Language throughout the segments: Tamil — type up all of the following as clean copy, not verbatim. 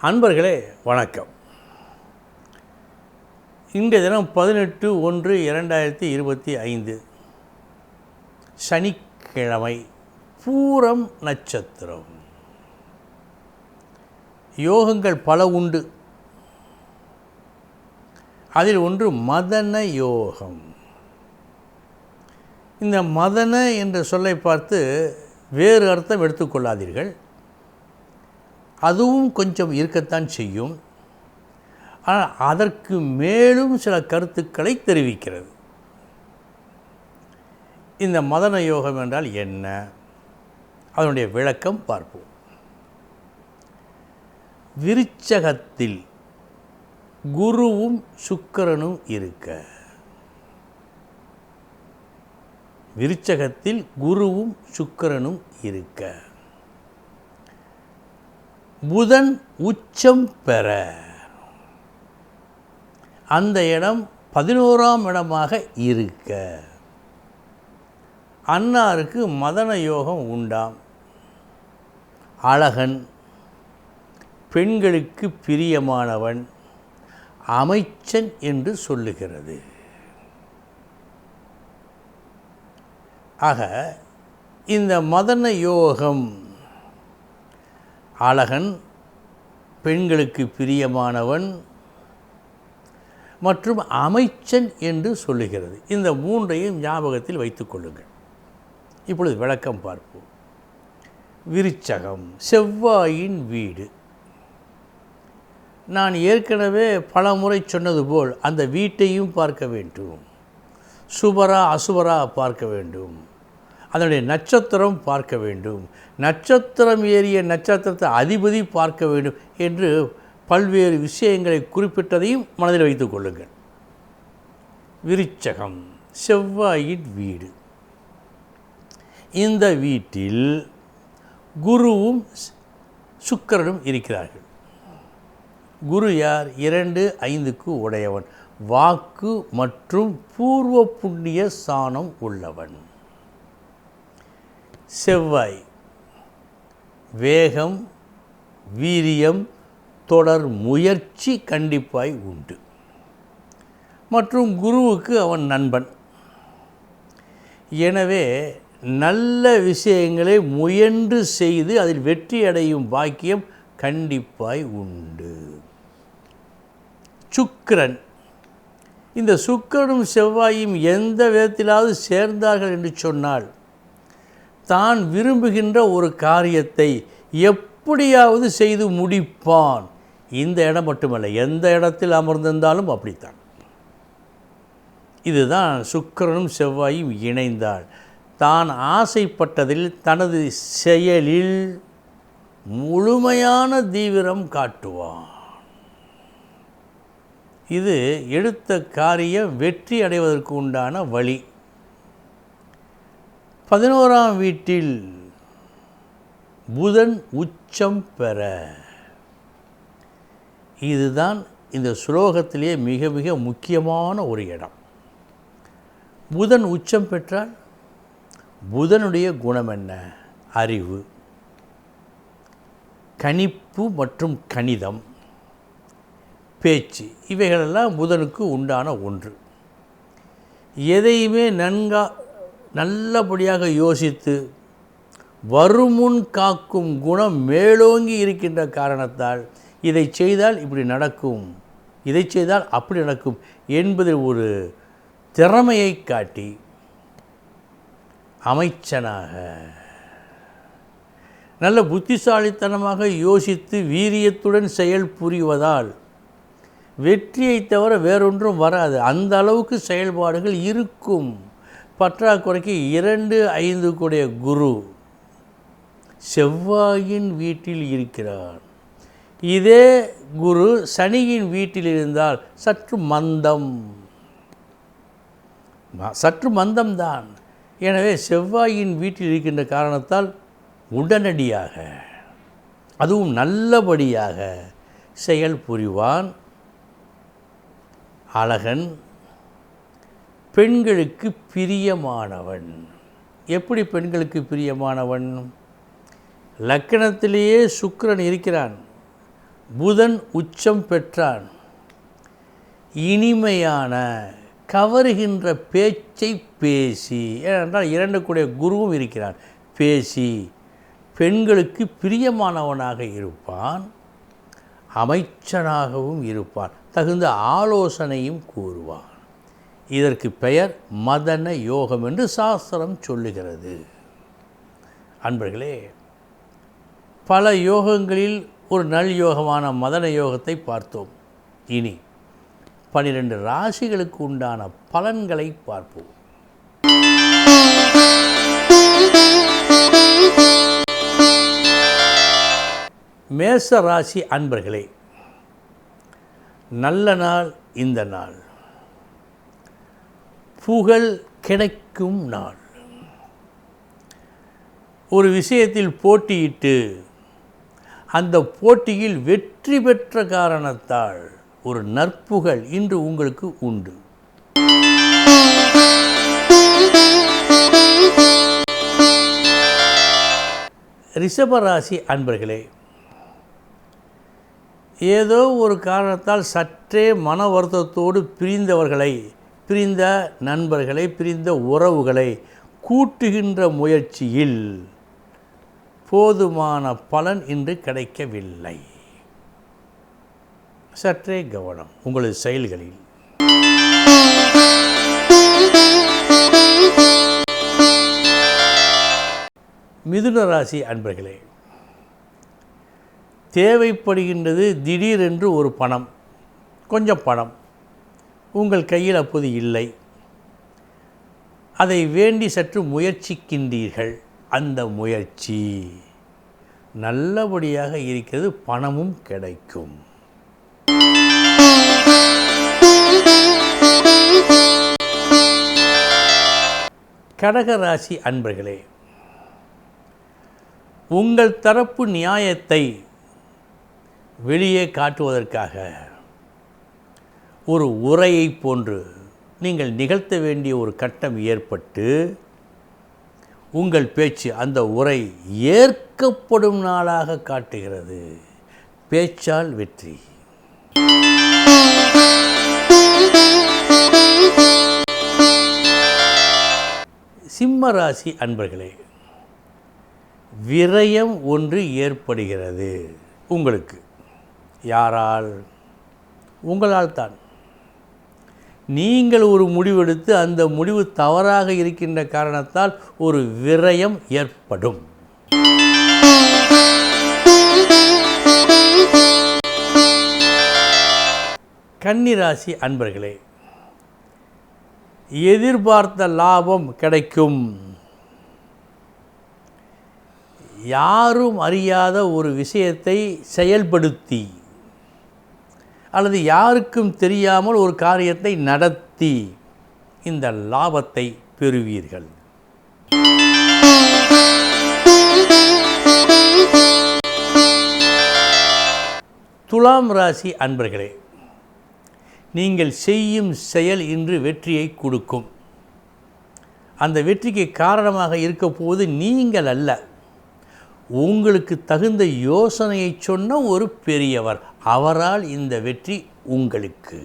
அன்பர்களே வணக்கம். இன்றைய தினம் 18/1/2025 சனிக்கிழமை, பூரம் நட்சத்திரம். யோகங்கள் பல உண்டு. அதில் ஒன்று மதன யோகம். இந்த மதன என்ற சொல்லை பார்த்து வேறு அர்த்தம் எடுத்துக்கொள்ளாதீர்கள். அதுவும் கொஞ்சம் இருக்கத்தான் செய்யும். ஆனால் அதற்கு மேலும் சில கருத்துக்களை தெரிவிக்கிறது. இந்த மதன யோகம் என்றால் என்ன? அதனுடைய விளக்கம் பார்ப்போம். விருச்சகத்தில் குருவும் சுக்கிரனும் இருக்க. விருச்சகத்தில் குருவும் சுக்கிரனும் இருக்க. புதன் உச்சம் பெற. அந்த இடம் 11ஆம் இடமாக இருக்க. அன்னாருக்கு மதன யோகம் உண்டாம். அழகன், பெண்களுக்கு பிரியமானவன், அமைச்சன் என்று சொல்லுகிறது. ஆக இந்த மதன யோகம் அழகன், பெண்களுக்கு பிரியமானவன் மற்றும் அமைச்சன் என்று சொல்லுகிறது. இந்த மூன்றையும் ஞாபகத்தில் வைத்துக் கொள்ளுங்கள். இப்பொழுது விளக்கம் பார்ப்போம். விருச்சகம் செவ்வாயின் வீடு. நான் ஏற்கனவே பல முறை சொன்னது போல் அந்த வீட்டையும் பார்க்க வேண்டும். சுபரா அசுபரா பார்க்க வேண்டும். அதனுடைய நட்சத்திரம் பார்க்க வேண்டும். நட்சத்திரம் ஏறிய நட்சத்திரத்தை அதிபதி பார்க்க வேண்டும் என்று பல்வேறு விஷயங்களை குறிப்பிட்டதையும் மனதில் வைத்துக் கொள்ளுங்கள். விருச்சகம் செவ்வாயின் வீடு. இந்த வீட்டில் குருவும் சுக்கிரனும் இருக்கிறார்கள். குரு யார்? 2-5க்கு உடையவன். வாக்கு மற்றும் பூர்வ புண்ணிய ஸ்தானம் உள்ளவன். செவ்வாய் வேகம், வீரியம், தொடர் முயற்சி கண்டிப்பாய் உண்டு. மற்றும் குருவுக்கு அவன் நண்பன். எனவே நல்ல விஷயங்களை முயன்று செய்து அதில் வெற்றி அடையும் பாக்கியம் கண்டிப்பாய் உண்டு. சுக்கிரன். இந்த சுக்கிரனும் செவ்வாயும் எந்த விதத்திலாவது சேர்ந்தார்கள் என்று சொன்னால் தான் விரும்புகின்ற ஒரு காரியத்தை எப்படியாவது செய்து முடிப்பான். இந்த இடம் மட்டுமல்ல, எந்த இடத்தில் அமர்ந்திருந்தாலும் அப்படித்தான். இதுதான் சுக்கிரனும் செவ்வாயும் இணைந்தால் தான் ஆசைப்பட்டதில் தனது செயலில் முழுமையான தீவிரம் காட்டுவான். இது எடுத்த காரியம் வெற்றி அடைவதற்கு உண்டான வழி. 11ஆம் வீட்டில் புதன் உச்சம் பெற. இதுதான் இந்த ஸ்லோகத்திலேயே மிக மிக முக்கியமான ஒரு இடம். புதன் உச்சம் பெற்றால் புதனுடைய குணம் என்ன? அறிவு, கணிப்பு மற்றும் கணிதம், பேச்சு, இவைகளெல்லாம் புதனுக்கு உண்டான ஒன்று. எதையுமே நல்லபடியாக யோசித்து வருமுன் காக்கும் குணம் மேலோங்கி இருக்கின்ற காரணத்தால் இதை செய்தால் இப்படி நடக்கும், இதை செய்தால் அப்படி நடக்கும் என்பதில் ஒரு திறமையை காட்டி அமைச்சனாக நல்ல புத்திசாலித்தனமாக யோசித்து வீரியத்துடன் செயல் புரிவதால் வெற்றியை தவிர வேறொன்றும் வராது. அந்த அளவுக்கு செயல்பாடுகள் இருக்கும். பற்றாக்குறைக்கு 2-5 கூடிய குரு செவ்வாயின் வீட்டில் இருக்கிறார். இதே குரு சனியின் வீட்டில் இருந்தால் சற்று மந்தம்தான். எனவே செவ்வாயின் வீட்டில் இருக்கின்ற காரணத்தால் உடனடியாக, அதுவும் நல்லபடியாக செயல் புரிவான். அழகன், பெண்களுக்கு பிரியமானவன். எப்படி பெண்களுக்கு பிரியமானவன்? லக்கணத்திலேயே சுக்கிரன் இருக்கிறான். புதன் உச்சம் பெற்றான். இனிமையான கவருகின்ற பேச்சை பேசி, ஏனென்றால் 2 கூடிய குருவும் இருக்கிறான், பேசி பெண்களுக்கு பிரியமானவனாக இருப்பான், அமைச்சனாகவும் இருப்பான், தகுந்த ஆலோசனையும் கூறுவான். இதற்கு பெயர் மதன யோகம் என்று சாஸ்திரம் சொல்லுகிறது. அன்பர்களே, பல யோகங்களில் ஒரு நல் யோகமான மதன யோகத்தை பார்த்தோம். இனி 12 ராசிகளுக்கு உண்டான பலன்களை பார்ப்போம். மேச ராசி அன்பர்களே, நல்ல நாள் இந்த நாள். புகழ் கிடைக்கும் நாள். ஒரு விஷயத்தில் போட்டியிட்டு அந்த போட்டியில் வெற்றி பெற்ற காரணத்தால் ஒரு நற்புகழ் இன்று உங்களுக்கு உண்டு. ரிஷபராசி அன்பர்களே, ஏதோ ஒரு காரணத்தால் சற்றே மன வருத்தத்தோடு பிரிந்த நண்பர்களை, பிரிந்த உறவுகளை கூட்டுகின்ற முயற்சியில் போதுமான பலன் இன்று கிடைக்கவில்லை. சற்றே கவனம் உங்களது செயல்களில். மிதுன ராசி அன்பர்களே, தேவைப்படுகின்றது திடீரென்று ஒரு பணம், கொஞ்சம் பணம் உங்கள் கையில் அப்போது இல்லை. அதை வேண்டி சற்று முயற்சிக்கின்றீர்கள். அந்த முயற்சி நல்லபடியாக இருக்கிறது, பணமும் கிடைக்கும். கடகராசி அன்பர்களே, உங்கள் தரப்பு நியாயத்தை வெளியே காட்டுவதற்காக ஒரு உரையை போன்று நீங்கள் நிகழ்த்த வேண்டிய ஒரு கட்டம் ஏற்பட்டு உங்கள் பேச்சு, அந்த உரை ஏற்கப்படும் நாளாக காட்டுகிறது. பேச்சால் வெற்றி. சிம்ம ராசி அன்பர்களே, விரயம் ஒன்று ஏற்படுகிறது உங்களுக்கு. யாரால்? உங்களால் தான். நீங்கள் ஒரு முடிவெடுத்து அந்த முடிவு தவறாக இருக்கின்ற காரணத்தால் ஒரு விரயம் ஏற்படும். கன்னிராசி அன்பர்களே, எதிர்பார்த்த லாபம் கிடைக்கும். யாரும் அறியாத ஒரு விஷயத்தை செயல்படுத்தி அல்லது யாருக்கும் தெரியாமல் ஒரு காரியத்தை நடத்தி இந்த லாபத்தை பெறுவீர்கள். துலாம் ராசி அன்பர்களே, நீங்கள் செய்யும் செயல் இன்று வெற்றியை கொடுக்கும். அந்த வெற்றிக்கு காரணமாக இருக்க போவது நீங்கள் அல்ல, உங்களுக்கு தகுந்த யோசனையை சொன்ன ஒரு பெரியவர். அவரால் இந்த வெற்றி உங்களுக்கு.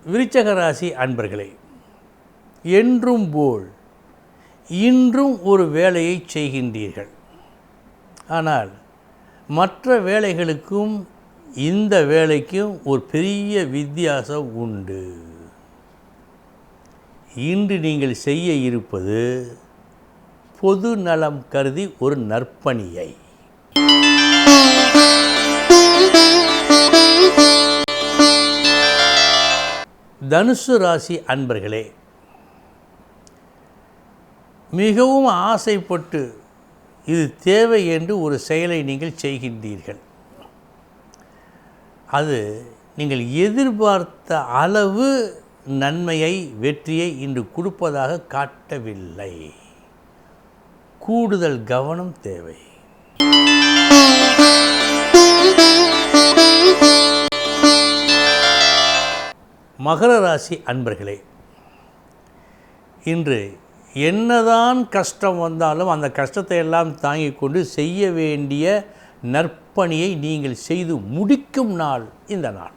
விருச்சிக ராசி அன்பர்களே, என்றும் போல் இன்றும் ஒரு வேலையை செய்கின்றீர்கள். ஆனால் மற்ற வேலைகளுக்கும் இந்த வேலைக்கும் ஒரு பெரிய வித்தியாசம் உண்டு. இன்று நீங்கள் செய்ய இருப்பது பொது நலம் கருதி ஒரு நற்பணியை. தனுசு ராசி அன்பர்களே, மிகவும் ஆசைப்பட்டு இது தேவை என்று ஒரு செயலை நீங்கள் செய்கின்றீர்கள். அது நீங்கள் எதிர்பார்த்த அளவு நன்மையை, வெற்றியை இன்று கொடுப்பதாக காட்டவில்லை. கூடுதல் கவனம் தேவை. மகர ராசி அன்பர்களே, இன்று என்னதான் கஷ்டம் வந்தாலும் அந்த கஷ்டத்தை எல்லாம் தாங்கிக் கொண்டு செய்ய வேண்டிய நற்பணியை நீங்கள் செய்து முடிக்கும் நாள் இந்த நாள்.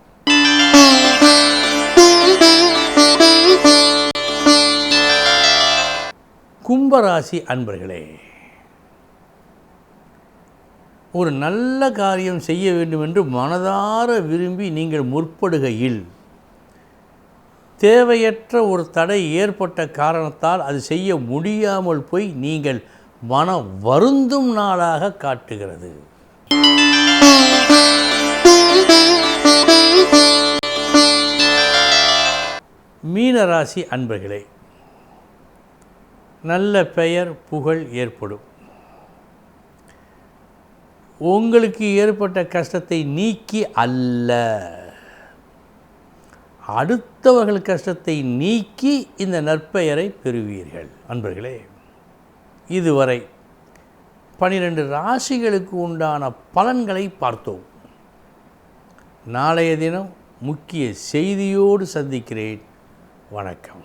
கும்பராசி அன்பர்களே, ஒரு நல்ல காரியம் செய்ய வேண்டும் என்று மனதார விரும்பி நீங்கள் முற்படுகையில் தேவையற்ற ஒரு தடை ஏற்பட்ட காரணத்தால் அது செய்ய முடியாமல் போய் நீங்கள் மன வருந்தும் நாளாக காட்டுகிறது. மீனராசி அன்பர்களே, நல்ல பெயர் புகழ் ஏற்படும். உங்களுக்கு ஏற்பட்ட கஷ்டத்தை நீக்கி அல்ல, அடுத்தவர்கள் கஷ்டத்தை நீக்கி இந்த நற்பெயரை பெறுவீர்கள். அன்பர்களே, இதுவரை 12 ராசிகளுக்கு உண்டான பலன்களை பார்த்தோம். நாளைய தினம் முக்கிய செய்தியோடு சந்திக்கிறேன். வணக்கம்.